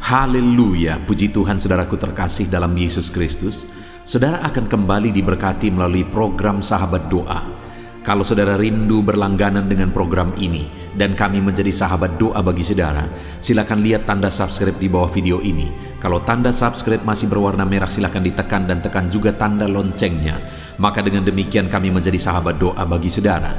Haleluya, puji Tuhan saudaraku terkasih dalam Yesus Kristus. Saudara akan kembali diberkati melalui program Sahabat Doa. Kalau saudara rindu berlangganan dengan program ini dan kami menjadi sahabat doa bagi saudara, silakan lihat tanda subscribe di bawah video ini. Kalau tanda subscribe masih berwarna merah, silakan ditekan dan tekan juga tanda loncengnya. Maka dengan demikian kami menjadi sahabat doa bagi saudara.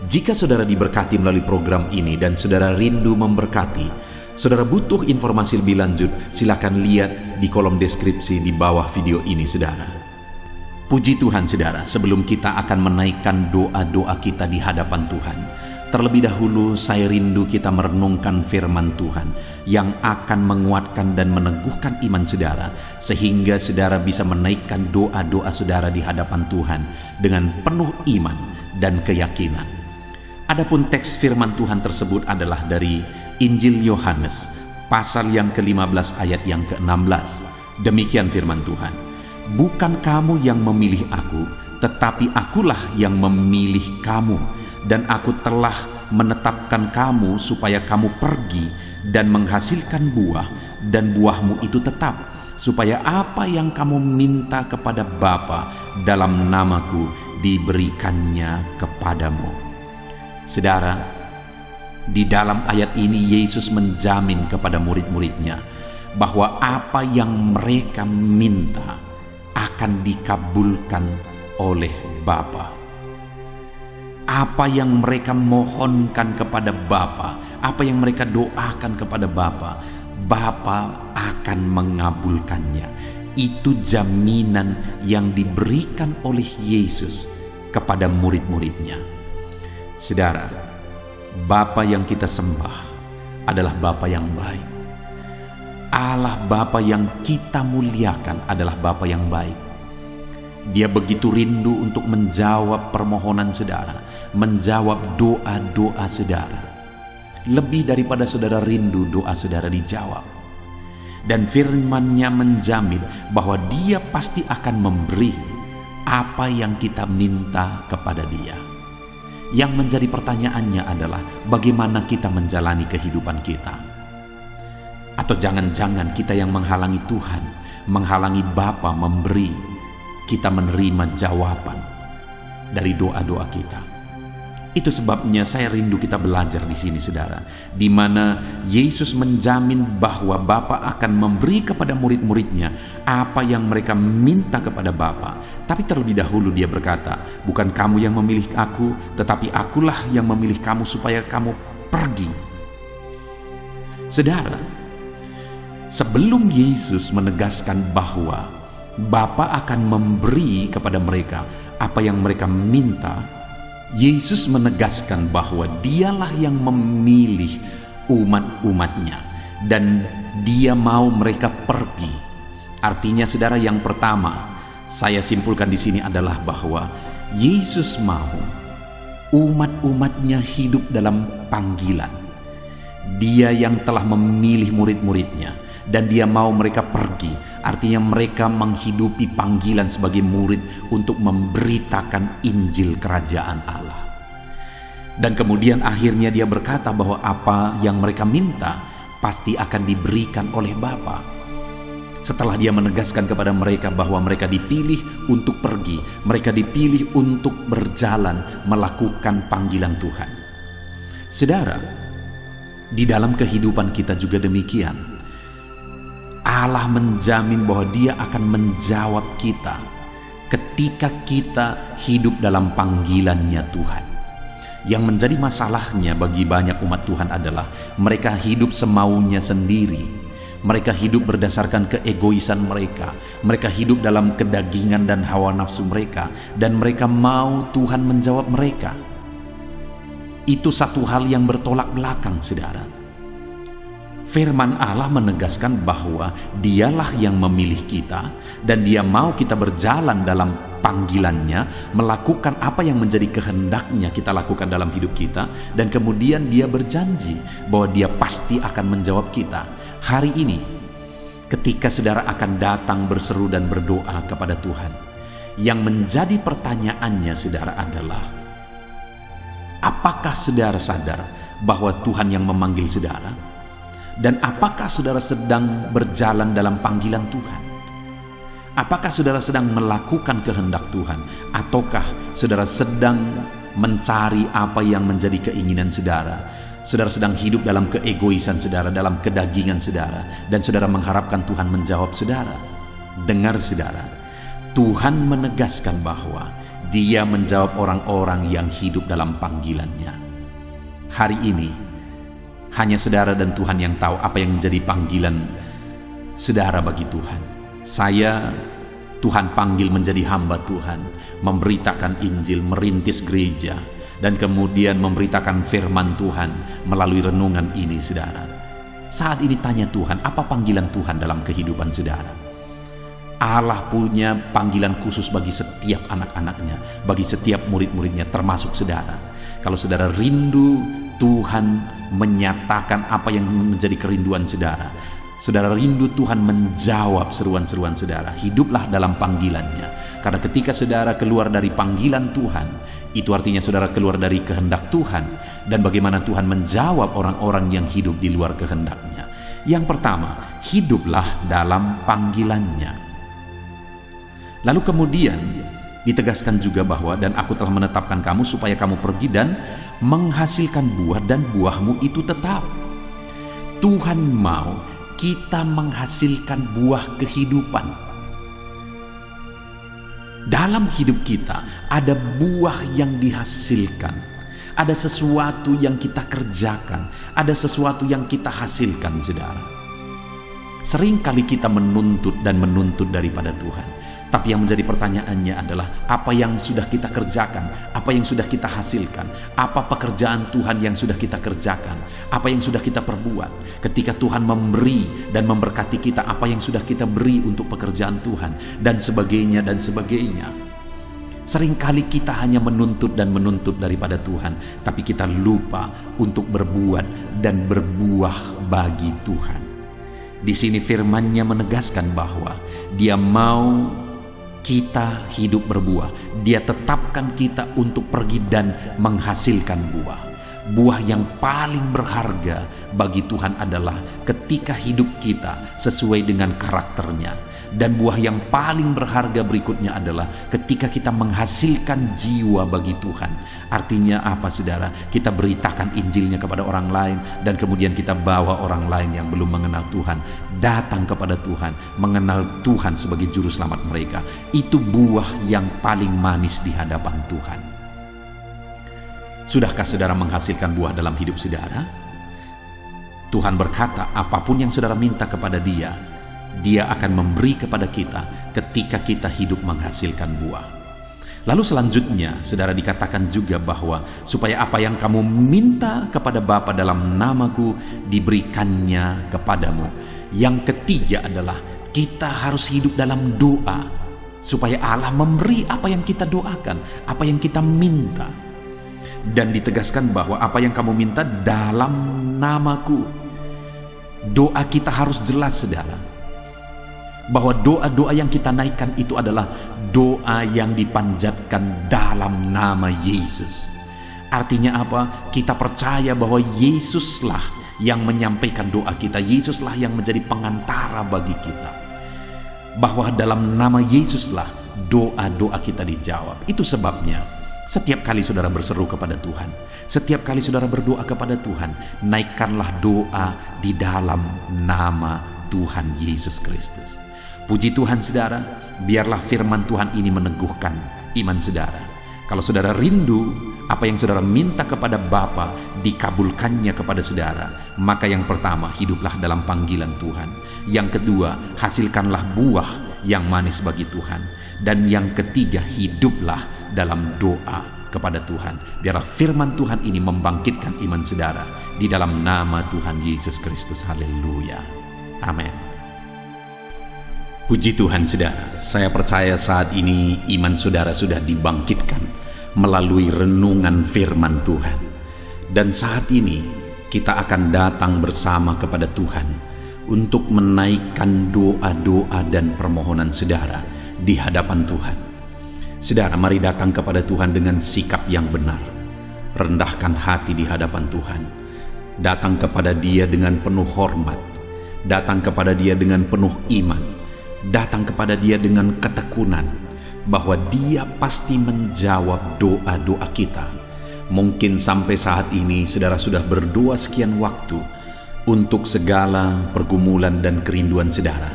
Jika saudara diberkati melalui program ini dan saudara rindu memberkati, saudara butuh informasi lebih lanjut, silakan lihat di kolom deskripsi di bawah video ini saudara. Puji Tuhan saudara, sebelum kita akan menaikkan doa-doa kita di hadapan Tuhan, terlebih dahulu saya rindu kita merenungkan firman Tuhan yang akan menguatkan dan meneguhkan iman saudara, sehingga saudara bisa menaikkan doa-doa saudara di hadapan Tuhan dengan penuh iman dan keyakinan. Adapun teks firman Tuhan tersebut adalah dari Injil Yohanes, pasal yang ke-15 ayat yang ke-16. Demikian firman Tuhan. Bukan kamu yang memilih aku, tetapi akulah yang memilih kamu, dan aku telah menetapkan kamu supaya kamu pergi dan menghasilkan buah, dan buahmu itu tetap, supaya apa yang kamu minta kepada Bapa dalam namaku diberikannya kepadamu. Saudara, di dalam ayat ini Yesus menjamin kepada murid-muridnya bahwa apa yang mereka minta akan dikabulkan oleh Bapa. Apa yang mereka mohonkan kepada Bapa, apa yang mereka doakan kepada Bapa, Bapa akan mengabulkannya. Itu jaminan yang diberikan oleh Yesus kepada murid-muridnya. Saudara, Bapa yang kita sembah adalah Bapa yang baik. Allah Bapa yang kita muliakan adalah Bapa yang baik. Dia begitu rindu untuk menjawab permohonan saudara, menjawab doa-doa saudara. Lebih daripada saudara rindu doa saudara dijawab. Dan firman-Nya menjamin bahwa Dia pasti akan memberi apa yang kita minta kepada Dia. Yang menjadi pertanyaannya adalah bagaimana kita menjalani kehidupan kita. Atau jangan-jangan kita yang menghalangi Tuhan, menghalangi Bapa memberi kita menerima jawaban dari doa-doa kita. Itu sebabnya saya rindu kita belajar di sini saudara, di mana Yesus menjamin bahwa Bapa akan memberi kepada murid-muridnya apa yang mereka minta kepada Bapa. Tapi terlebih dahulu Dia berkata, bukan kamu yang memilih aku, tetapi akulah yang memilih kamu supaya kamu pergi. Saudara, sebelum Yesus menegaskan bahwa Bapa akan memberi kepada mereka apa yang mereka minta, Yesus menegaskan bahwa Dialah yang memilih umat-umatnya dan Dia mau mereka pergi. Artinya saudara, yang pertama saya simpulkan di sini adalah bahwa Yesus mau umat-umatnya hidup dalam panggilan. Dia yang telah memilih murid-muridnya dan Dia mau mereka pergi. Artinya mereka menghidupi panggilan sebagai murid untuk memberitakan Injil Kerajaan Allah. Dan kemudian akhirnya Dia berkata bahwa apa yang mereka minta pasti akan diberikan oleh Bapa. Setelah Dia menegaskan kepada mereka bahwa mereka dipilih untuk pergi, mereka dipilih untuk berjalan melakukan panggilan Tuhan. Saudara, di dalam kehidupan kita juga demikian. Allah menjamin bahwa Dia akan menjawab kita ketika kita hidup dalam panggilannya Tuhan. Yang menjadi masalahnya bagi banyak umat Tuhan adalah mereka hidup semaunya sendiri. Mereka hidup berdasarkan keegoisan mereka. Mereka hidup dalam kedagingan dan hawa nafsu mereka, dan mereka mau Tuhan menjawab mereka. Itu satu hal yang bertolak belakang saudara. Firman Allah menegaskan bahwa Dialah yang memilih kita dan Dia mau kita berjalan dalam panggilannya, melakukan apa yang menjadi kehendaknya kita lakukan dalam hidup kita, dan kemudian Dia berjanji bahwa Dia pasti akan menjawab kita. Hari ini ketika saudara akan datang berseru dan berdoa kepada Tuhan, yang menjadi pertanyaannya saudara adalah, apakah saudara sadar bahwa Tuhan yang memanggil saudara? Dan apakah saudara sedang berjalan dalam panggilan Tuhan? Apakah saudara sedang melakukan kehendak Tuhan? Ataukah saudara sedang mencari apa yang menjadi keinginan saudara? Saudara sedang hidup dalam keegoisan saudara, dalam kedagingan saudara, dan saudara mengharapkan Tuhan menjawab saudara. Dengar saudara, Tuhan menegaskan bahwa Dia menjawab orang-orang yang hidup dalam panggilannya. Hari ini hanya saudara dan Tuhan yang tahu apa yang menjadi panggilan saudara bagi Tuhan. Saya, Tuhan panggil menjadi hamba Tuhan, memberitakan Injil, merintis gereja, dan kemudian memberitakan firman Tuhan melalui renungan ini saudara. Saat ini tanya Tuhan, apa panggilan Tuhan dalam kehidupan saudara? Allah punya panggilan khusus bagi setiap anak-anaknya, bagi setiap murid-muridnya, termasuk saudara. Kalau saudara rindu Tuhan menyatakan apa yang menjadi kerinduan saudara, saudara rindu Tuhan menjawab seruan-seruan saudara, hiduplah dalam panggilannya. Karena ketika saudara keluar dari panggilan Tuhan, itu artinya saudara keluar dari kehendak Tuhan. Dan bagaimana Tuhan menjawab orang-orang yang hidup di luar kehendaknya? Yang pertama, hiduplah dalam panggilannya. Lalu kemudian ditegaskan juga bahwa, dan aku telah menetapkan kamu supaya kamu pergi dan menghasilkan buah, dan buahmu itu tetap. Tuhan mau kita menghasilkan buah kehidupan. Dalam hidup kita ada buah yang dihasilkan, ada sesuatu yang kita kerjakan, ada sesuatu yang kita hasilkan saudara. Seringkali kita menuntut dan menuntut daripada Tuhan. Tapi yang menjadi pertanyaannya adalah, apa yang sudah kita kerjakan, apa yang sudah kita hasilkan, apa pekerjaan Tuhan yang sudah kita kerjakan, apa yang sudah kita perbuat. Ketika Tuhan memberi dan memberkati kita, apa yang sudah kita beri untuk pekerjaan Tuhan, dan sebagainya dan sebagainya. Seringkali kita hanya menuntut dan menuntut daripada Tuhan, tapi kita lupa untuk berbuat dan berbuah bagi Tuhan. Di sini firman-Nya menegaskan bahwa Dia mau kita hidup berbuah. Dia tetapkan kita untuk pergi dan menghasilkan buah. Buah yang paling berharga bagi Tuhan adalah ketika hidup kita sesuai dengan karakternya. Dan buah yang paling berharga berikutnya adalah ketika kita menghasilkan jiwa bagi Tuhan. Artinya apa saudara? Kita beritakan Injilnya kepada orang lain, dan kemudian kita bawa orang lain yang belum mengenal Tuhan datang kepada Tuhan, mengenal Tuhan sebagai juru selamat mereka. Itu buah yang paling manis di hadapan Tuhan. Sudahkah saudara menghasilkan buah dalam hidup saudara? Tuhan berkata, apapun yang saudara minta kepada Dia, Dia akan memberi kepada kita ketika kita hidup menghasilkan buah. Lalu selanjutnya, saudara, dikatakan juga bahwa supaya apa yang kamu minta kepada Bapa dalam namaku diberikannya kepadamu. Yang ketiga adalah kita harus hidup dalam doa supaya Allah memberi apa yang kita doakan, apa yang kita minta. Dan ditegaskan bahwa apa yang kamu minta dalam namaku. Doa kita harus jelas saudara, bahwa doa-doa yang kita naikkan itu adalah doa yang dipanjatkan dalam nama Yesus. Artinya apa? Kita percaya bahwa Yesuslah yang menyampaikan doa kita, Yesuslah yang menjadi pengantara bagi kita, bahwa dalam nama Yesuslah doa-doa kita dijawab. Itu sebabnya setiap kali saudara berseru kepada Tuhan, setiap kali saudara berdoa kepada Tuhan, naikkanlah doa di dalam nama Tuhan Yesus Kristus. Puji Tuhan saudara, biarlah firman Tuhan ini meneguhkan iman saudara. Kalau saudara rindu apa yang saudara minta kepada Bapa dikabulkannya kepada saudara, maka yang pertama, hiduplah dalam panggilan Tuhan. Yang kedua, hasilkanlah buah yang manis bagi Tuhan. Dan yang ketiga, hiduplah dalam doa kepada Tuhan. Biarlah firman Tuhan ini membangkitkan iman saudara di dalam nama Tuhan Yesus Kristus. Haleluya. Amin. Puji Tuhan saudara, saya percaya saat ini iman saudara sudah dibangkitkan melalui renungan firman Tuhan. Dan saat ini kita akan datang bersama kepada Tuhan untuk menaikkan doa-doa dan permohonan saudara di hadapan Tuhan. Saudara, mari datang kepada Tuhan dengan sikap yang benar. Rendahkan hati di hadapan Tuhan. datang kepada Dia dengan penuh hormat, datang kepada Dia dengan penuh iman, datang kepada Dia dengan ketekunan bahwa Dia pasti menjawab doa-doa kita. Mungkin sampai saat ini saudara sudah berdoa sekian waktu untuk segala pergumulan dan kerinduan saudara.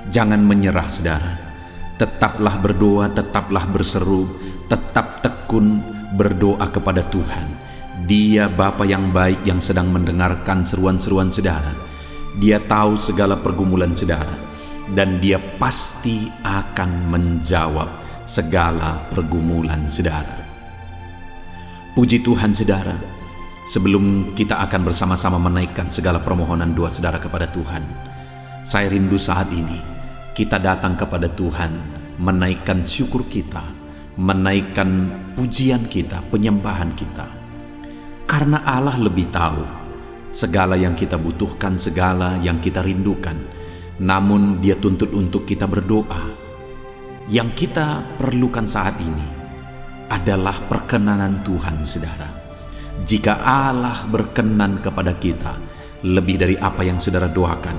Jangan menyerah saudara. Tetaplah berdoa, tetaplah berseru, tetap tekun berdoa kepada Tuhan. Dia Bapa yang baik yang sedang mendengarkan seruan-seruan saudara. Dia tahu segala pergumulan saudara, dan Dia pasti akan menjawab segala pergumulan saudara. Puji Tuhan saudara, sebelum kita akan bersama-sama menaikkan segala permohonan doa saudara kepada Tuhan, saya rindu saat ini kita datang kepada Tuhan, menaikkan syukur kita, menaikkan pujian kita, penyembahan kita. Karena Allah lebih tahu segala yang kita butuhkan, segala yang kita rindukan. Namun Dia tuntut untuk kita berdoa. Yang kita perlukan saat ini adalah perkenanan Tuhan, saudara. Jika Allah berkenan kepada kita, lebih dari apa yang saudara doakan,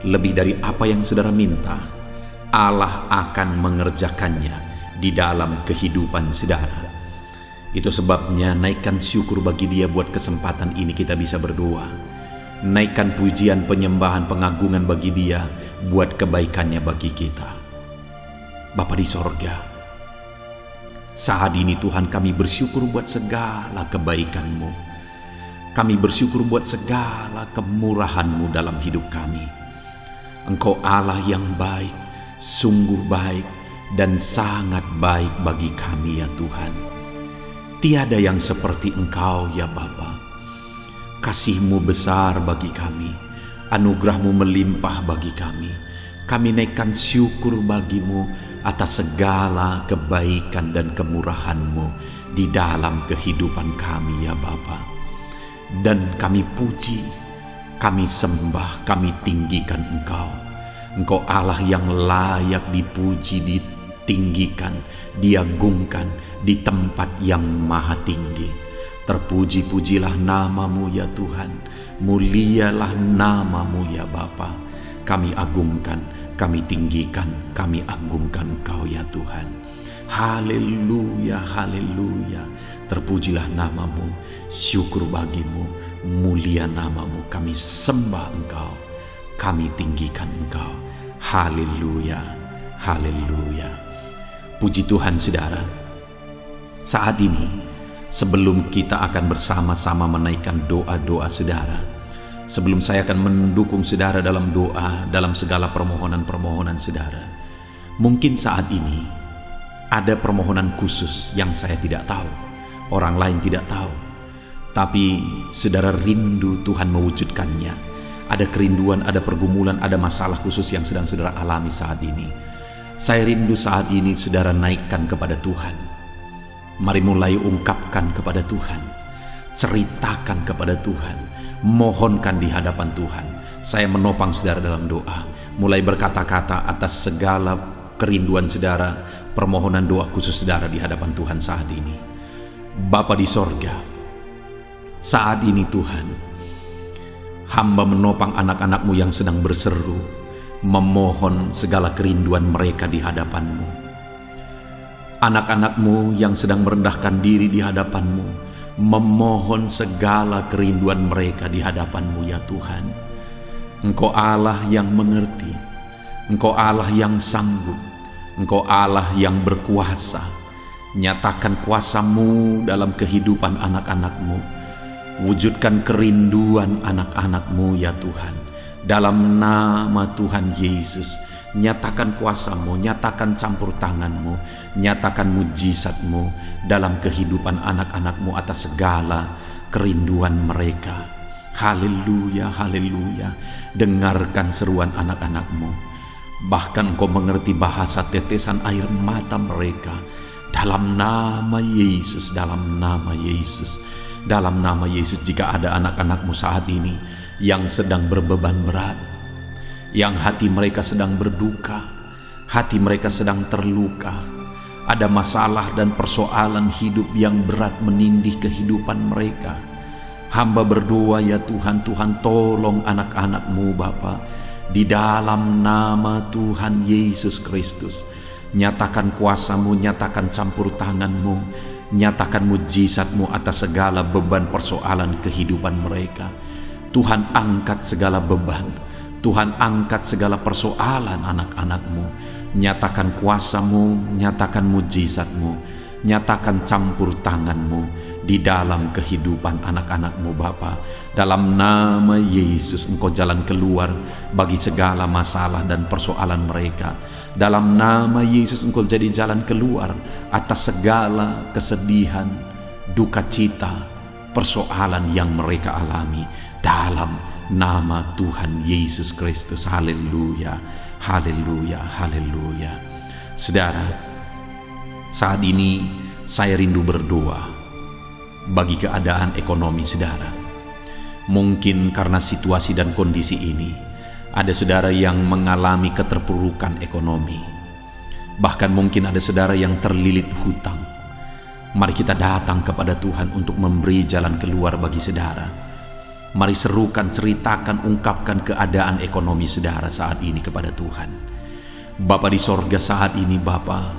lebih dari apa yang saudara minta, Allah akan mengerjakannya di dalam kehidupan saudara. Itu sebabnya naikkan syukur bagi Dia buat kesempatan ini kita bisa berdoa. Naikkan pujian, penyembahan, pengagungan bagi Dia buat kebaikannya bagi kita. Bapa di sorga, saat ini Tuhan kami bersyukur buat segala kebaikan-Mu. Kami bersyukur buat segala kemurahan-Mu dalam hidup kami. Engkau Allah yang baik, sungguh baik dan sangat baik bagi kami ya Tuhan. Tiada yang seperti Engkau ya Bapa. Kasih-Mu besar bagi kami, anugerah-Mu melimpah bagi kami. Kami naikkan syukur bagi-Mu atas segala kebaikan dan kemurahan-Mu di dalam kehidupan kami ya Bapa. Dan kami puji, kami sembah, kami tinggikan Engkau. Engkau Allah yang layak dipuji, ditinggikan, diagungkan di tempat yang maha tinggi. Terpuji-pujilah nama-Mu ya Tuhan, mulialah nama-Mu ya Bapa. Kami agungkan, kami tinggikan, kami agungkan Engkau ya Tuhan. Haleluya, haleluya. Terpujilah nama-Mu, syukur bagi-Mu, mulia nama-Mu. Kami sembah Engkau, kami tinggikan Engkau. Haleluya, haleluya. Puji Tuhan saudara. Saat ini sebelum kita akan bersama-sama menaikkan doa-doa saudara, sebelum saya akan mendukung saudara dalam doa, dalam segala permohonan-permohonan saudara, mungkin saat ini ada permohonan khusus yang saya tidak tahu, orang lain tidak tahu, tapi saudara rindu Tuhan mewujudkannya. Ada kerinduan, ada pergumulan, ada masalah khusus yang sedang saudara alami saat ini. Saya rindu saat ini saudara naikkan kepada Tuhan. Mari mulai ungkapkan kepada Tuhan, ceritakan kepada Tuhan, mohonkan di hadapan Tuhan. Saya menopang saudara dalam doa, mulai berkata-kata atas segala kerinduan saudara, permohonan doa khusus saudara di hadapan Tuhan saat ini. Bapa di sorga, saat ini Tuhan, hamba menopang anak-anak-Mu yang sedang berseru, memohon segala kerinduan mereka di hadapan-Mu. Anak-anak-Mu yang sedang merendahkan diri di hadapan-Mu, memohon segala kerinduan mereka di hadapan-Mu ya Tuhan. Engkau Allah yang mengerti, Engkau Allah yang sanggup, Engkau Allah yang berkuasa. Nyatakan kuasa-Mu dalam kehidupan anak-anak-Mu. Wujudkan kerinduan anak-anak-Mu ya Tuhan. Dalam nama Tuhan Yesus, nyatakan kuasa-Mu, nyatakan campur tangan-Mu, nyatakan mujizat-Mu dalam kehidupan anak-anak-Mu atas segala kerinduan mereka. Haleluya, haleluya. Dengarkan seruan anak-anak-Mu. Bahkan Engkau mengerti bahasa tetesan air mata mereka. Dalam nama Yesus, dalam nama Yesus, dalam nama Yesus. Jika ada anak-anak-Mu saat ini yang sedang berbeban berat, yang hati mereka sedang berduka, hati mereka sedang terluka, ada masalah dan persoalan hidup yang berat menindih kehidupan mereka, Hamba berdoa ya Tuhan, Tuhan tolong anak-anak-Mu Bapa. Di dalam nama Tuhan Yesus Kristus, nyatakan kuasa-Mu, nyatakan campur tangan-Mu, nyatakan mujizat-Mu atas segala beban persoalan kehidupan mereka. Tuhan angkat segala beban, Tuhan angkat segala persoalan anak-anak-Mu. Nyatakan kuasa-Mu, nyatakan mujizat-Mu, nyatakan campur tangan-Mu di dalam kehidupan anak-anak-Mu Bapa. Dalam nama Yesus Engkau jalan keluar bagi segala masalah dan persoalan mereka. Dalam nama Yesus Engkau jadi jalan keluar atas segala kesedihan, duka cita, persoalan yang mereka alami. Dalam nama Tuhan Yesus Kristus. Haleluya, haleluya, haleluya. Saudara, saat ini saya rindu berdoa bagi keadaan ekonomi saudara. Mungkin karena situasi dan kondisi ini, ada saudara yang mengalami keterpurukan ekonomi. Bahkan mungkin ada saudara yang terlilit hutang. Mari kita datang kepada Tuhan untuk memberi jalan keluar bagi saudara. Mari serukan, ceritakan, ungkapkan keadaan ekonomi saudara saat ini kepada Tuhan. Bapa di sorga, saat ini Bapa,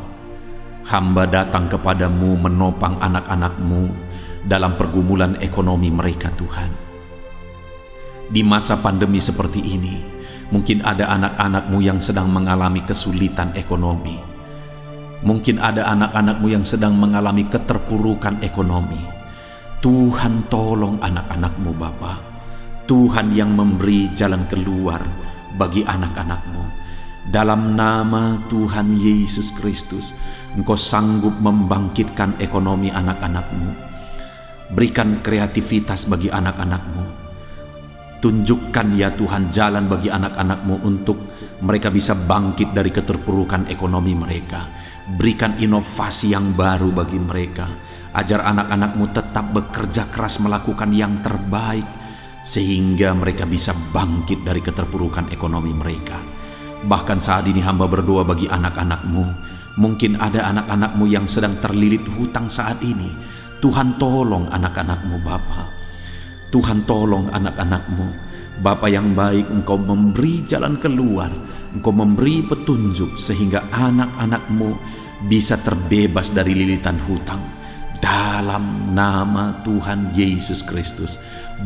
hamba datang kepadamu menopang anak-anak-Mu dalam pergumulan ekonomi mereka Tuhan. Di masa pandemi seperti ini, mungkin ada anak-anak-Mu yang sedang mengalami kesulitan ekonomi. Mungkin ada anak-anak-Mu yang sedang mengalami keterpurukan ekonomi. Tuhan tolong anak-anak-Mu Bapa. Tuhan yang memberi jalan keluar bagi anak-anak-Mu. Dalam nama Tuhan Yesus Kristus, Engkau sanggup membangkitkan ekonomi anak-anak-Mu. Berikan kreativitas bagi anak-anak-Mu. Tunjukkan ya Tuhan jalan bagi anak-anak-Mu untuk mereka bisa bangkit dari keterpurukan ekonomi mereka. Berikan inovasi yang baru bagi mereka. Ajar anak-anak-Mu tetap bekerja keras melakukan yang terbaik, sehingga mereka bisa bangkit dari keterpurukan ekonomi mereka. Bahkan saat ini hamba berdoa bagi anak-anak-Mu. Mungkin ada anak-anak-Mu yang sedang terlilit hutang saat ini. Tuhan tolong anak-anak-Mu Bapa. Tuhan tolong anak-anak-Mu. Bapa yang baik, Engkau memberi jalan keluar, Engkau memberi petunjuk sehingga anak-anak-Mu bisa terbebas dari lilitan hutang. Dalam nama Tuhan Yesus Kristus,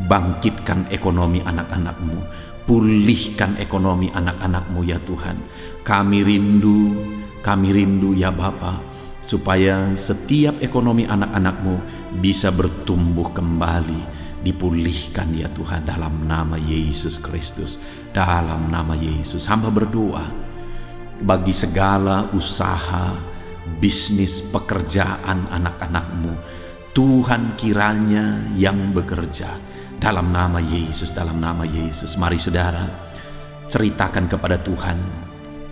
bangkitkan ekonomi anak-anak-Mu, pulihkan ekonomi anak-anak-Mu ya Tuhan. Kami rindu ya Bapa, supaya setiap ekonomi anak-anak-Mu bisa bertumbuh kembali, dipulihkan ya Tuhan, dalam nama Yesus Kristus. Dalam nama Yesus hamba berdoa bagi segala usaha, bisnis, pekerjaan anak-anak-Mu. Tuhan kiranya yang bekerja dalam nama Yesus, dalam nama Yesus. Mari saudara, ceritakan kepada Tuhan,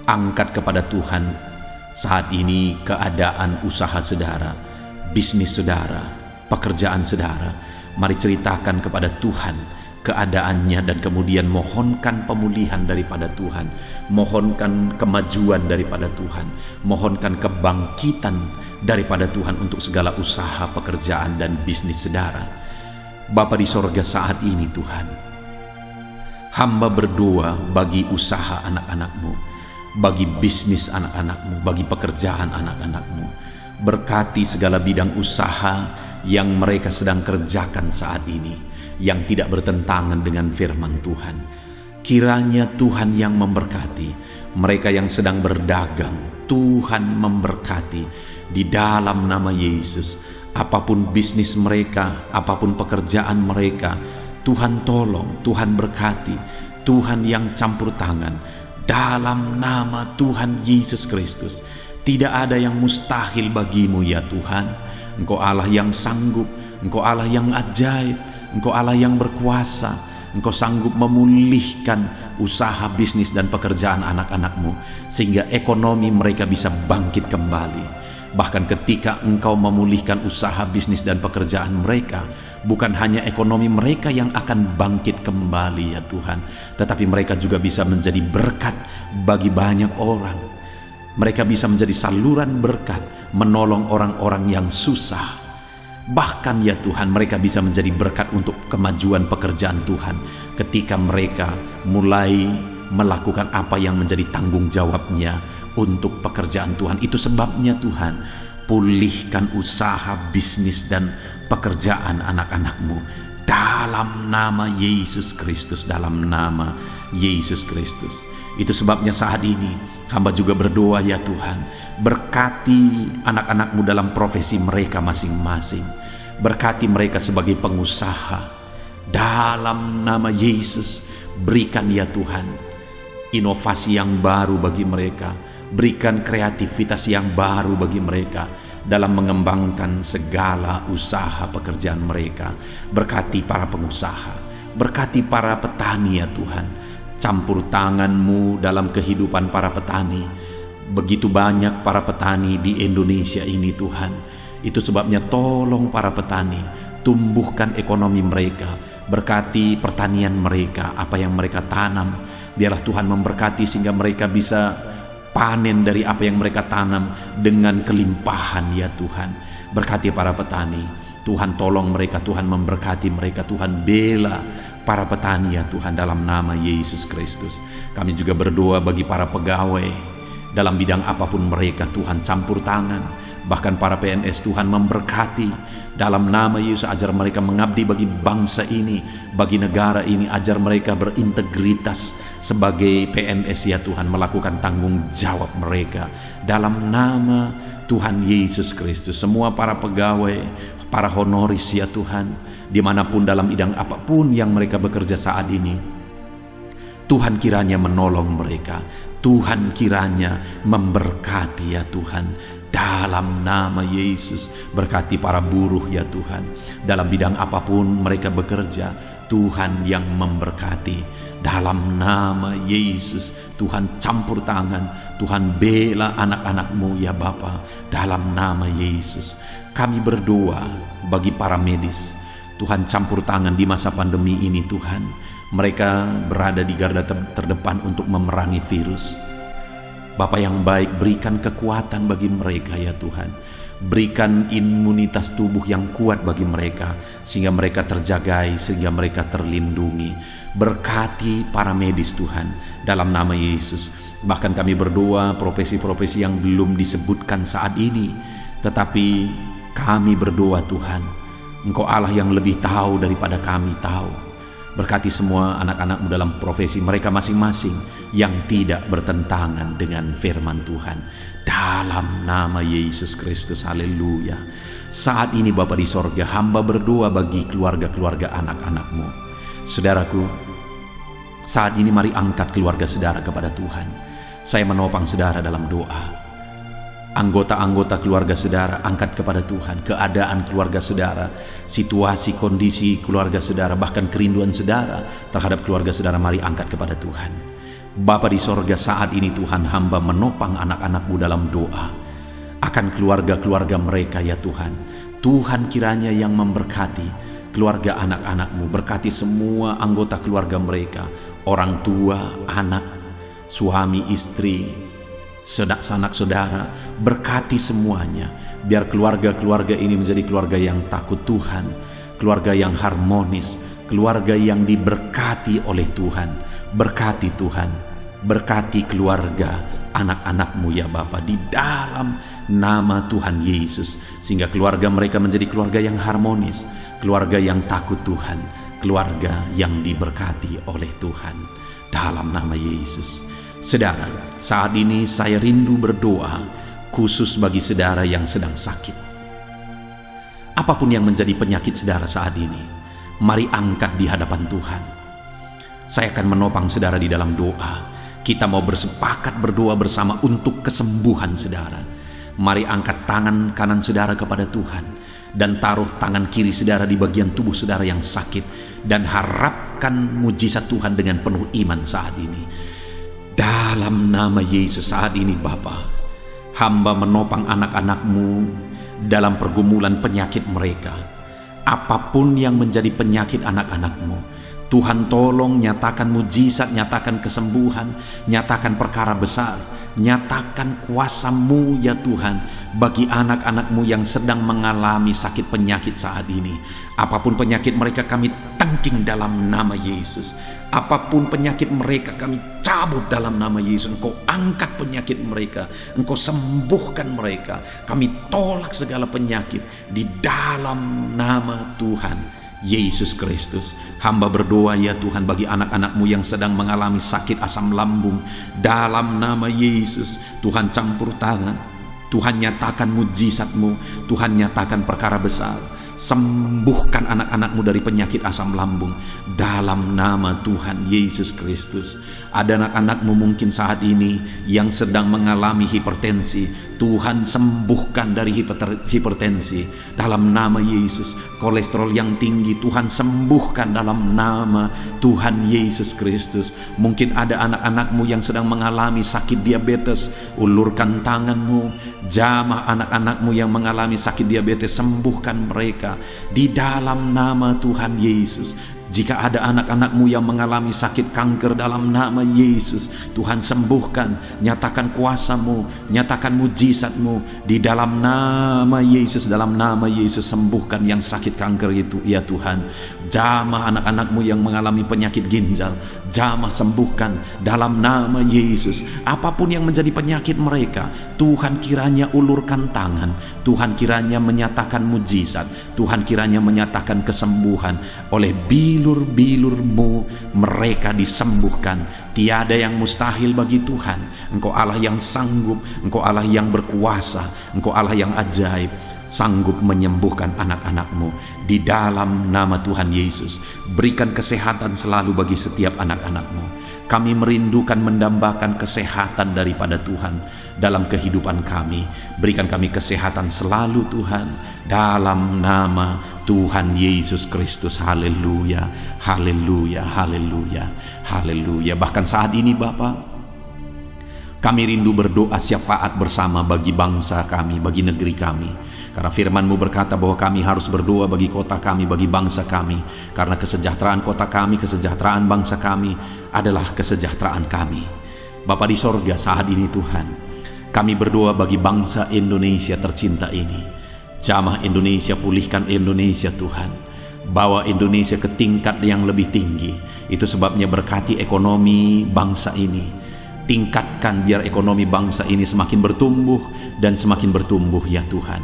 angkat kepada Tuhan saat ini keadaan usaha saudara, bisnis saudara, pekerjaan saudara. Mari ceritakan kepada Tuhan keadaannya dan kemudian mohonkan pemulihan daripada Tuhan, mohonkan kemajuan daripada Tuhan, mohonkan kebangkitan daripada Tuhan untuk segala usaha, pekerjaan dan bisnis saudara. Bapa di sorga, saat ini Tuhan, hamba berdoa bagi usaha anak-anak-Mu, bagi bisnis anak-anak-Mu, bagi pekerjaan anak-anak-Mu. Berkati segala bidang usaha yang mereka sedang kerjakan saat ini, yang tidak bertentangan dengan firman Tuhan. Kiranya Tuhan yang memberkati mereka yang sedang berdagang. Tuhan memberkati di dalam nama Yesus. Apapun bisnis mereka, apapun pekerjaan mereka, Tuhan tolong, Tuhan berkati, Tuhan yang campur tangan. Dalam nama Tuhan Yesus Kristus, tidak ada yang mustahil bagimu ya Tuhan. Engkau Allah yang sanggup, Engkau Allah yang ajaib, Engkau Allah yang berkuasa. Engkau sanggup memulihkan usaha, bisnis dan pekerjaan anak-anak-Mu, sehingga ekonomi mereka bisa bangkit kembali. Bahkan ketika Engkau memulihkan usaha, bisnis dan pekerjaan mereka, bukan hanya ekonomi mereka yang akan bangkit kembali ya Tuhan, tetapi mereka juga bisa menjadi berkat bagi banyak orang. Mereka bisa menjadi saluran berkat, menolong orang-orang yang susah. Bahkan ya Tuhan, mereka bisa menjadi berkat untuk kemajuan pekerjaan Tuhan ketika mereka mulai melakukan apa yang menjadi tanggung jawabnya untuk pekerjaan Tuhan. Itu sebabnya Tuhan, pulihkan usaha, bisnis, dan pekerjaan anak-anak-Mu dalam nama Yesus Kristus, dalam nama Yesus Kristus. Itu sebabnya saat ini hamba juga berdoa ya Tuhan, berkati anak-anak-Mu dalam profesi mereka masing-masing. Berkati mereka sebagai pengusaha. Dalam nama Yesus, berikan ya Tuhan inovasi yang baru bagi mereka. Berikan kreativitas yang baru bagi mereka dalam mengembangkan segala usaha pekerjaan mereka. Berkati para pengusaha, berkati para petani ya Tuhan. Campur tangan-Mu dalam kehidupan para petani. Begitu banyak para petani di Indonesia ini Tuhan. Itu sebabnya tolong para petani, tumbuhkan ekonomi mereka, berkati pertanian mereka, apa yang mereka tanam. Biarlah Tuhan memberkati sehingga mereka bisa panen dari apa yang mereka tanam dengan kelimpahan ya Tuhan. Berkati para petani, Tuhan tolong mereka, Tuhan memberkati mereka, Tuhan bela para petani ya Tuhan, dalam nama Yesus Kristus. Kami juga berdoa bagi para pegawai dalam bidang apapun mereka, Tuhan campur tangan. Bahkan para PNS, Tuhan memberkati dalam nama Yesus. Ajar mereka mengabdi bagi bangsa ini, bagi negara ini. Ajar mereka berintegritas sebagai PNS ya Tuhan, melakukan tanggung jawab mereka dalam nama Tuhan Yesus Kristus. Semua para pegawai, para honoris ya Tuhan, dimanapun dalam bidang apapun yang mereka bekerja saat ini, Tuhan kiranya menolong mereka, Tuhan kiranya memberkati ya Tuhan. Dalam nama Yesus, berkati para buruh ya Tuhan. Dalam bidang apapun mereka bekerja, Tuhan yang memberkati. Dalam nama Yesus, Tuhan campur tangan, Tuhan bela anak-anak-Mu ya Bapa. Dalam nama Yesus, kami berdoa bagi para medis. Tuhan campur tangan di masa pandemi ini Tuhan. Mereka berada di garda terdepan untuk memerangi virus. Bapa yang baik, berikan kekuatan bagi mereka ya Tuhan. Berikan imunitas tubuh yang kuat bagi mereka, sehingga mereka terjagai, sehingga mereka terlindungi. Berkati para medis Tuhan, dalam nama Yesus. Bahkan kami berdoa profesi-profesi yang belum disebutkan saat ini, tetapi kami berdoa Tuhan, Engkau Allah yang lebih tahu daripada kami tahu. Berkati semua anak-anak-Mu dalam profesi mereka masing-masing yang tidak bertentangan dengan firman Tuhan. Dalam nama Yesus Kristus, haleluya. Saat ini Bapa di sorga, hamba berdoa bagi keluarga-keluarga anak-anak-Mu. Saudaraku, saat ini mari angkat keluarga saudara kepada Tuhan. Saya menopang saudara dalam doa. Anggota-anggota keluarga saudara angkat kepada Tuhan, keadaan keluarga saudara, situasi kondisi keluarga saudara, bahkan kerinduan saudara terhadap keluarga saudara, mari angkat kepada Tuhan. Bapa di sorga, saat ini Tuhan, hamba menopang anak-anak-Mu dalam doa akan keluarga-keluarga mereka ya Tuhan. Tuhan kiranya yang memberkati keluarga anak-anak-Mu, berkati semua anggota keluarga mereka, orang tua, anak, suami, istri, sanak saudara, berkati semuanya. Biar keluarga-keluarga ini menjadi keluarga yang takut Tuhan, keluarga yang harmonis, keluarga yang diberkati oleh Tuhan. Berkati Tuhan, berkati keluarga anak-anak-Mu ya Bapa, di dalam nama Tuhan Yesus, sehingga keluarga mereka menjadi keluarga yang harmonis, keluarga yang takut Tuhan, keluarga yang diberkati oleh Tuhan, dalam nama Yesus. Saudara, saat ini saya rindu berdoa khusus bagi saudara yang sedang sakit. Apapun yang menjadi penyakit saudara saat ini, mari angkat di hadapan Tuhan. Saya akan menopang saudara di dalam doa. Kita mau bersepakat berdoa bersama untuk kesembuhan saudara. Mari angkat tangan kanan saudara kepada Tuhan dan taruh tangan kiri saudara di bagian tubuh saudara yang sakit, dan harapkan mujizat Tuhan dengan penuh iman saat ini. Dalam nama Yesus, saat ini Bapa, hamba menopang anak-anak-Mu dalam pergumulan penyakit mereka. Apapun yang menjadi penyakit anak-anak-Mu, Tuhan tolong nyatakan mujizat, nyatakan kesembuhan, nyatakan perkara besar, nyatakan kuasa-Mu ya Tuhan bagi anak-anak-Mu yang sedang mengalami sakit penyakit saat ini. Apapun penyakit mereka kami tangking dalam nama Yesus. Apapun penyakit mereka kami cabut dalam nama Yesus. Engkau angkat penyakit mereka, Engkau sembuhkan mereka. Kami tolak segala penyakit di dalam nama Tuhan Yesus Kristus. Hamba berdoa ya Tuhan bagi anak-anak-Mu yang sedang mengalami sakit asam lambung. Dalam nama Yesus, Tuhan campur tangan, Tuhan nyatakan mujizat-Mu, Tuhan nyatakan perkara besar. Sembuhkan anak-anak-Mu dari penyakit asam lambung dalam nama Tuhan Yesus Kristus. Ada anak-anak-Mu mungkin saat ini yang sedang mengalami hipertensi. Tuhan sembuhkan dari hipertensi dalam nama Yesus. Kolesterol yang tinggi Tuhan sembuhkan dalam nama Tuhan Yesus Kristus. Mungkin ada anak-anak-Mu yang sedang mengalami sakit diabetes. Ulurkan tangan-Mu, jamah anak-anak-Mu yang mengalami sakit diabetes, sembuhkan mereka di dalam nama Tuhan Yesus. Jika ada anak-anak-Mu yang mengalami sakit kanker, dalam nama Yesus Tuhan sembuhkan, nyatakan kuasa-Mu, nyatakan mujizat-Mu di dalam nama Yesus. Dalam nama Yesus sembuhkan yang sakit kanker itu ya Tuhan. Jamah anak-anak-Mu yang mengalami penyakit ginjal, jamah sembuhkan dalam nama Yesus. Apapun yang menjadi penyakit mereka, Tuhan kiranya ulurkan tangan, Tuhan kiranya menyatakan mujizat, Tuhan kiranya menyatakan kesembuhan. Oleh bilur-bilur-Mu mereka disembuhkan. Tiada yang mustahil bagi Tuhan. Engkau Allah yang sanggup, Engkau Allah yang berkuasa, Engkau Allah yang ajaib, sanggup menyembuhkan anak-anak-Mu di dalam nama Tuhan Yesus. Berikan kesehatan selalu bagi setiap anak-anak-Mu. Kami merindukan mendambakan kesehatan daripada Tuhan dalam kehidupan kami. Berikan kami kesehatan selalu Tuhan, dalam nama Tuhan Yesus Kristus. Haleluya, haleluya, haleluya, haleluya. Bahkan saat ini Bapa, kami rindu berdoa syafaat bersama bagi bangsa kami, bagi negeri kami. Karena firman-Mu berkata bahwa kami harus berdoa bagi kota kami, bagi bangsa kami. Karena kesejahteraan kota kami, kesejahteraan bangsa kami adalah kesejahteraan kami. Bapa di sorga, saat ini Tuhan, kami berdoa bagi bangsa Indonesia tercinta ini. Jamah Indonesia, pulihkan Indonesia Tuhan. Bawa Indonesia ke tingkat yang lebih tinggi. Itu sebabnya berkati ekonomi bangsa ini. Tingkatkan biar ekonomi bangsa ini semakin bertumbuh dan semakin bertumbuh ya Tuhan.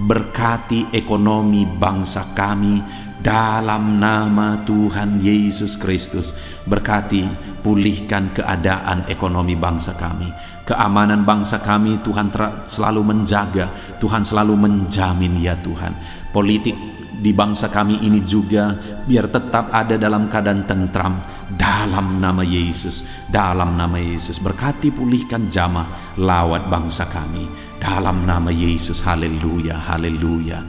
Berkati ekonomi bangsa kami dalam nama Tuhan Yesus Kristus. Berkati, pulihkan keadaan ekonomi bangsa kami. Keamanan bangsa kami Tuhan selalu menjaga, Tuhan selalu menjamin ya Tuhan. Politik di bangsa kami ini juga biar tetap ada dalam keadaan tentram dalam nama Yesus. Dalam nama Yesus berkati, pulihkan jamah lawat bangsa kami dalam nama Yesus. Haleluya, haleluya.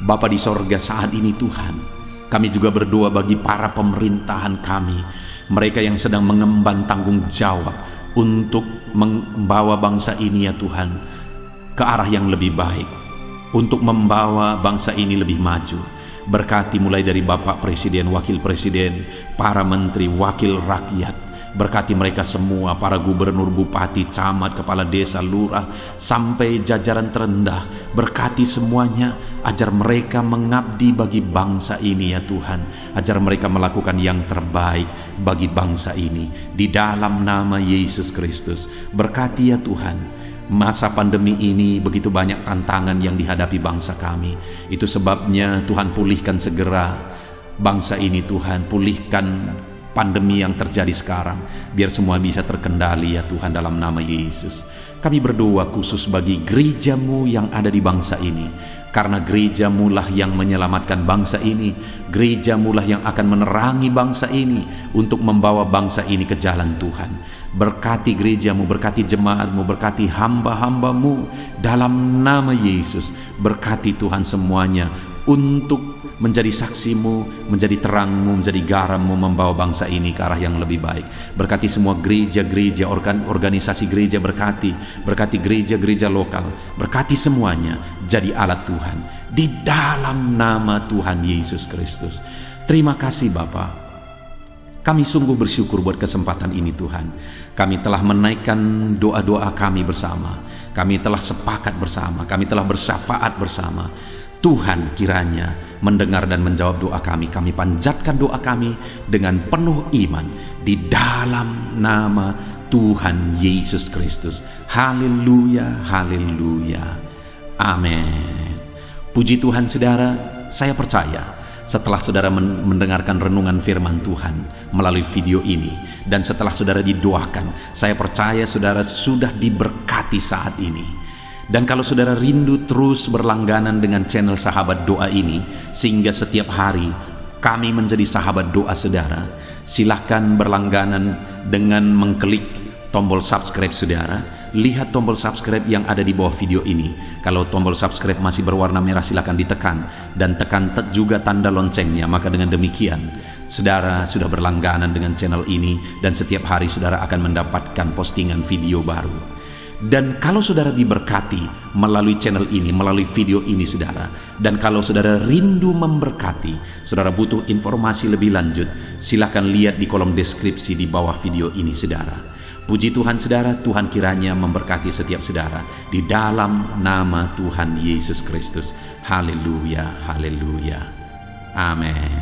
Bapa di sorga, saat ini Tuhan, kami juga berdoa bagi para pemerintahan kami, mereka yang sedang mengemban tanggung jawab untuk membawa bangsa ini ya Tuhan ke arah yang lebih baik, untuk membawa bangsa ini lebih maju. Berkati mulai dari Bapak Presiden, Wakil Presiden, para menteri, wakil rakyat. Berkati mereka semua, para gubernur, bupati, camat, kepala desa, lurah, sampai jajaran terendah. Berkati semuanya, ajar mereka mengabdi bagi bangsa ini ya Tuhan. Ajar mereka melakukan yang terbaik bagi bangsa ini di dalam nama Yesus Kristus. Berkati ya Tuhan. Masa pandemi ini begitu banyak tantangan yang dihadapi bangsa kami. Itu sebabnya Tuhan pulihkan segera bangsa ini Tuhan. Pulihkan pandemi yang terjadi sekarang, biar semua bisa terkendali ya Tuhan dalam nama Yesus. Kami berdoa khusus bagi gereja-Mu yang ada di bangsa ini. Karena gereja-Mu lah yang menyelamatkan bangsa ini. Gereja-Mu lah yang akan menerangi bangsa ini untuk membawa bangsa ini ke jalan Tuhan. Berkati gereja-Mu, berkati jemaat-Mu, berkati hamba-hamba-Mu dalam nama Yesus. Berkati Tuhan semuanya untuk menjadi saksi-Mu, menjadi terang-Mu, menjadi garam-Mu, membawa bangsa ini ke arah yang lebih baik. Berkati semua gereja-gereja, organisasi gereja, berkati gereja-gereja lokal, berkati semuanya jadi alat Tuhan di dalam nama Tuhan Yesus Kristus. Terima kasih Bapa. Kami sungguh bersyukur buat kesempatan ini Tuhan. Kami telah menaikkan doa-doa kami bersama. Kami telah sepakat bersama. Kami telah bersyafaat bersama. Tuhan kiranya mendengar dan menjawab doa kami. Kami panjatkan doa kami dengan penuh iman di dalam nama Tuhan Yesus Kristus. Haleluya, haleluya. Amin. Puji Tuhan saudara, saya percaya setelah saudara mendengarkan renungan firman Tuhan melalui video ini, dan setelah saudara didoakan, saya percaya saudara sudah diberkati saat ini. Dan kalau saudara rindu terus berlangganan dengan channel Sahabat Doa ini, sehingga setiap hari kami menjadi sahabat doa saudara, silahkan berlangganan dengan mengklik tombol subscribe saudara. Lihat tombol subscribe yang ada di bawah video ini. Kalau tombol subscribe masih berwarna merah, silakan ditekan, dan tekan juga tanda loncengnya. Maka dengan demikian saudara sudah berlangganan dengan channel ini, dan setiap hari saudara akan mendapatkan postingan video baru. Dan kalau saudara diberkati melalui channel ini, melalui video ini saudara, dan kalau saudara rindu memberkati, saudara butuh informasi lebih lanjut, silakan lihat di kolom deskripsi di bawah video ini saudara. Puji Tuhan saudara, Tuhan kiranya memberkati setiap saudara di dalam nama Tuhan Yesus Kristus. Haleluya, haleluya. Amin.